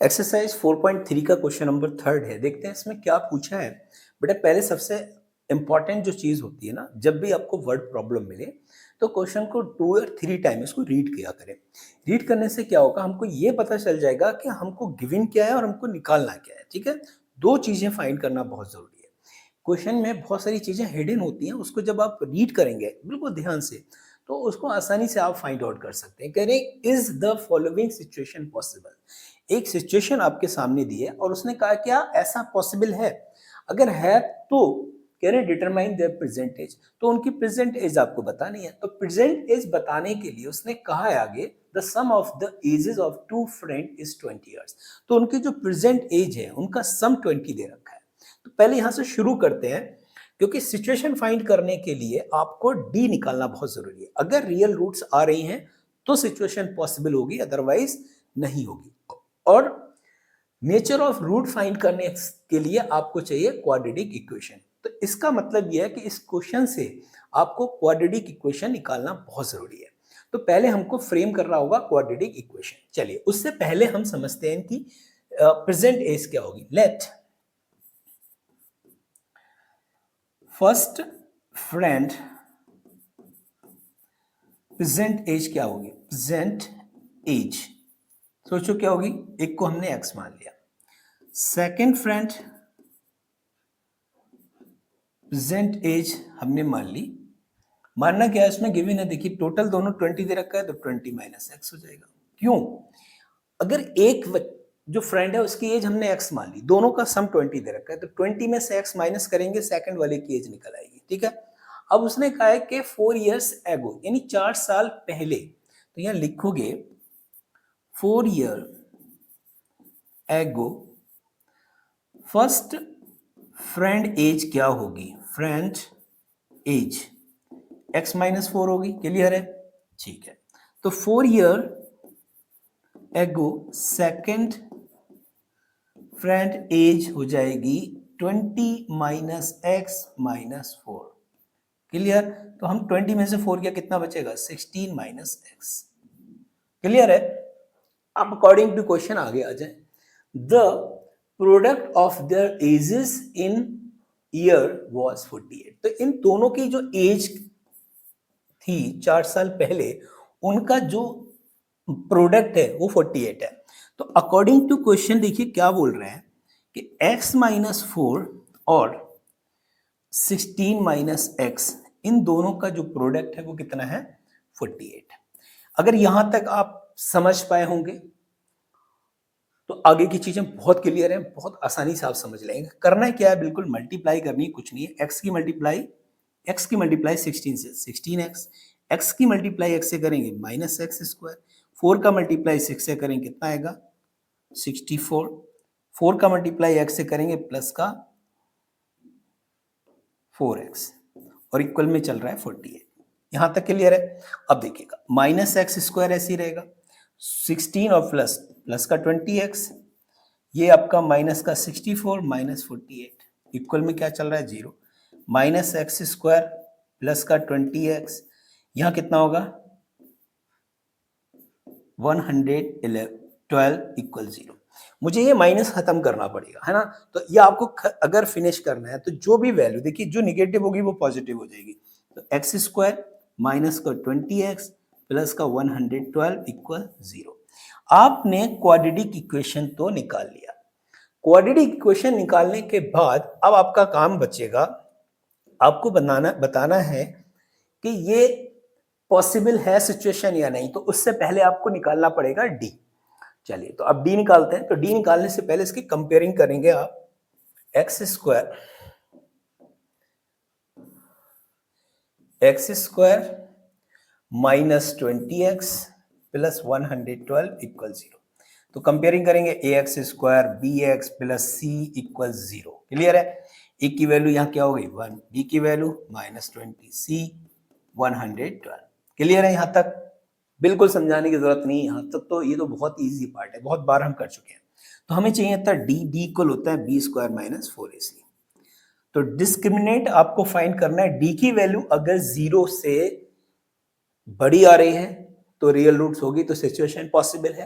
Exercise 4.3 का question number 3 है। देखते हैं इसमें क्या पूछा है। बेटा पहले सबसे इंपॉर्टेंट जो चीज होती है ना, जब भी आपको वर्ड प्रॉब्लम मिले तो क्वेश्चन को 2 और 3 टाइम इसको रीड किया करें। रीड करने से क्या होगा, हमको ये पता चल जाएगा कि हमको गिवन क्या है और हमको निकालना क्या है। ठीक है, दो चीजें फाइंड करना बहुत जरूरी है। क्वेश्चन में बहुत सारी चीजें हिडन होती हैं, उसको जब आप रीड करेंगे बिल्कुल ध्यान से तो उसको आसानी से आप फाइंड आउट कर सकते हैं। कह रहे is the following situation possible. एक सिचुएशन आपके सामने दी है और उसने कहा क्या ऐसा पॉसिबल है। अगर है तो कह रहे डिटरमाइन देयर प्रेजेंट एज, तो उनकी प्रेजेंट एज आपको बतानी है। तो प्रेजेंट एज बताने के लिए उसने कहा है आगे the sum of the ages of two friend is 20 years. तो उनकी जो प्रेजेंट एज है उनका सम 20 दे रखा है। तो पहले यहां से शुरू करते हैं, क्योंकि सिचुएशन फाइंड करने के लिए आपको डी निकालना बहुत जरूरी है। अगर रियल रूट्स आ रही हैं तो सिचुएशन पॉसिबल होगी, अदरवाइज नहीं होगी। और नेचर ऑफ रूट फाइंड करने के लिए आपको चाहिए क्वाड्रेटिक इक्वेशन। तो इसका मतलब यह है कि इस क्वेश्चन से आपको क्वाड्रेटिक इक्वेशन निकालना बहुत जरूरी है। तो पहले हमको फ्रेम करना होगा क्वाड्रेटिक इक्वेशन। चलिए उससे पहले हम समझते हैं कि प्रेजेंट एज क्या होगी। Let first friend present age क्या होगी। प्रेजेंट एज सोचो क्या होगी। एक को हमने एक्स मान लिया। सेकेंड फ्रेंड प्रेजेंट एज हमने मान ली। मानना क्या है, इसमें गिवन है। देखिए टोटल दोनों 20 दे रखा है तो 20 माइनस एक्स हो जाएगा। क्यों? अगर एक जो फ्रेंड है उसकी एज हमने एक्स मान ली, दोनों का सम 20 दे रखा है, तो 20 में से एक्स माइनस करेंगे, सेकंड वाले की एज निकल आएगी। ठीक है, अब उसने कहा है कि 4 इयर्स एगो, यानी 4 साल पहले। तो यहां लिखोगे 4 year ago first friend as क्या होगी। फ्रेंड एज x माइनस 4 होगी। क्लियर है? ठीक है, तो 4 year ago second friend as हो जाएगी 20 माइनस एक्स माइनस 4। क्लियर? तो हम 20 में से 4 किया, कितना बचेगा? 16 माइनस एक्स। क्लियर है? अब अकॉर्डिंग टू क्वेश्चन आगे आ जाए। The product of their edges in year was 48। तो इन दोनों की जो एज थी 4 साल पहले, उनका जो प्रोडक्ट है वो 48 है। तो अकॉर्डिंग टू क्वेश्चन देखिए क्या बोल रहे हैं कि x माइनस 4 और 16 माइनस एक्स, इन दोनों का जो प्रोडक्ट है वो कितना है? 48। अगर यहां तक आप समझ पाए होंगे तो आगे की चीजें बहुत क्लियर है, बहुत आसानी से आप समझ लेंगे। करना क्या है, बिल्कुल मल्टीप्लाई करनी है, कुछ नहीं है। x की मल्टीप्लाई 16 से 16x, x की मल्टीप्लाई x से करेंगे माइनस एक्स स्क्वायर, 4 का मल्टीप्लाई 6 से करेंगे कितना आएगा? 64। 4 का मल्टीप्लाई x से करेंगे प्लस का 4x, और इक्वल में चल रहा है 48। यहां तक क्लियर है? अब देखिएगा माइनस एक्स स्क्वायर ऐसे ही रहेगा, 16 और प्लस प्लस का 20x, ये आपका माइनस का 64 माइनस 48, इक्वल में क्या चल रहा है? 0। माइनस एक्स स्क्वायर प्लस का 20x, यहां कितना होगा? 112 इक्वल 0। मुझे ये माइनस खत्म करना पड़ेगा, है ना? तो ये आपको अगर फिनिश करना है तो जो भी वैल्यू देखिए, जो निगेटिव होगी वो पॉजिटिव हो जाएगी। तो एक्स स्क्वायर माइनस का 20x प्लस का 112 इक्वल 0। आपने क्वाड्रेटिक इक्वेशन तो निकाल लिया। क्वाड्रेटिक इक्वेशन निकालने के बाद अब आपका काम बचेगा, आपको बताना है कि ये पॉसिबल है सिचुएशन या नहीं। तो उससे पहले आपको निकालना पड़ेगा डी। चलिए तो अब डी निकालते हैं। तो डी निकालने से पहले इसकी कंपेयरिंग करेंगे आप। X square minus 20x plus 112 equal 0। तो कंपेयरिंग करेंगे a x square b x plus c equal 0। Clear है? ए की वैल्यू यहाँ क्या हो गई? 1, बी की वैल्यू माइनस 20, सी 112। क्लियर है? यहाँ तक बिल्कुल समझाने की जरूरत नहीं है। यहाँ तक तो ये तो बहुत इजी पार्ट है, बहुत बार हम कर चुके हैं। तो हमें चाहिए था डी। डी इक्वल होता है बी स्क्वायर माइनस 4ac। तो डिस्क्रिमिनेंट आपको फाइंड करना है। डी की वैल्यू अगर 0 से बड़ी आ रही है तो रियल रूट्स होगी, तो सिचुएशन पॉसिबल है।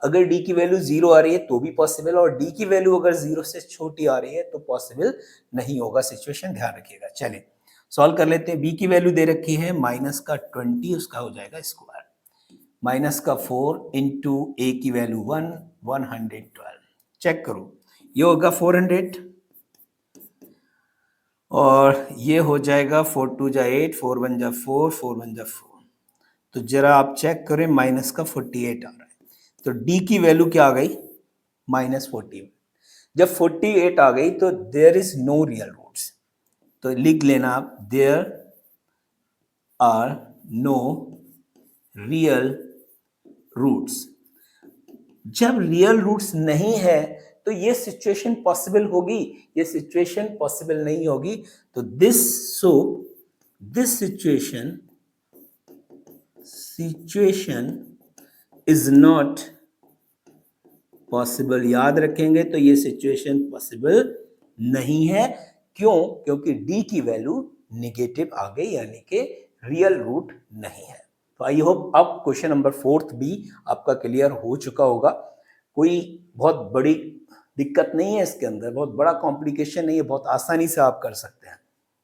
अगर डी की वैल्यू 0 आ रही है तो भी पॉसिबल, और डी की वैल्यू अगर 0 से छोटी आ रही है तो पॉसिबल नहीं होगा सिचुएशन, ध्यान रखिएगा। चलिए सॉल्व कर लेते हैं। बी की वैल्यू दे रखी है माइनस का 20, उसका हो जाएगा स्क्वायर, माइनस का 4 इंटू ए की वैल्यू 1, 112। चेक करो, ये होगा 400 और ये हो जाएगा 4 2 जा 8, 4 1 जा 4, 4 1 जा 4। तो जरा आप चेक करें, माइनस का 48 आ रहा है, तो डी की वैल्यू क्या आ गई, -41। जब 48 आ गई तो there is no real roots, तो लिख लेना आप there are no real roots. जब रियल रूट्स नहीं है तो ये सिचुएशन पॉसिबल होगी, ये सिचुएशन पॉसिबल नहीं होगी। तो this situation is not possible. याद रखेंगे तो ये सिचुएशन पॉसिबल नहीं है। क्यों? क्योंकि डी की वैल्यू निगेटिव आ गई, यानी कि रियल रूट नहीं है। तो आई होप अब क्वेश्चन नंबर 4 भी आपका क्लियर हो चुका होगा। कोई बहुत बड़ी दिक्कत नहीं है इसके अंदर, बहुत बड़ा कॉम्प्लिकेशन नहीं है, बहुत आसानी से आप कर सकते हैं।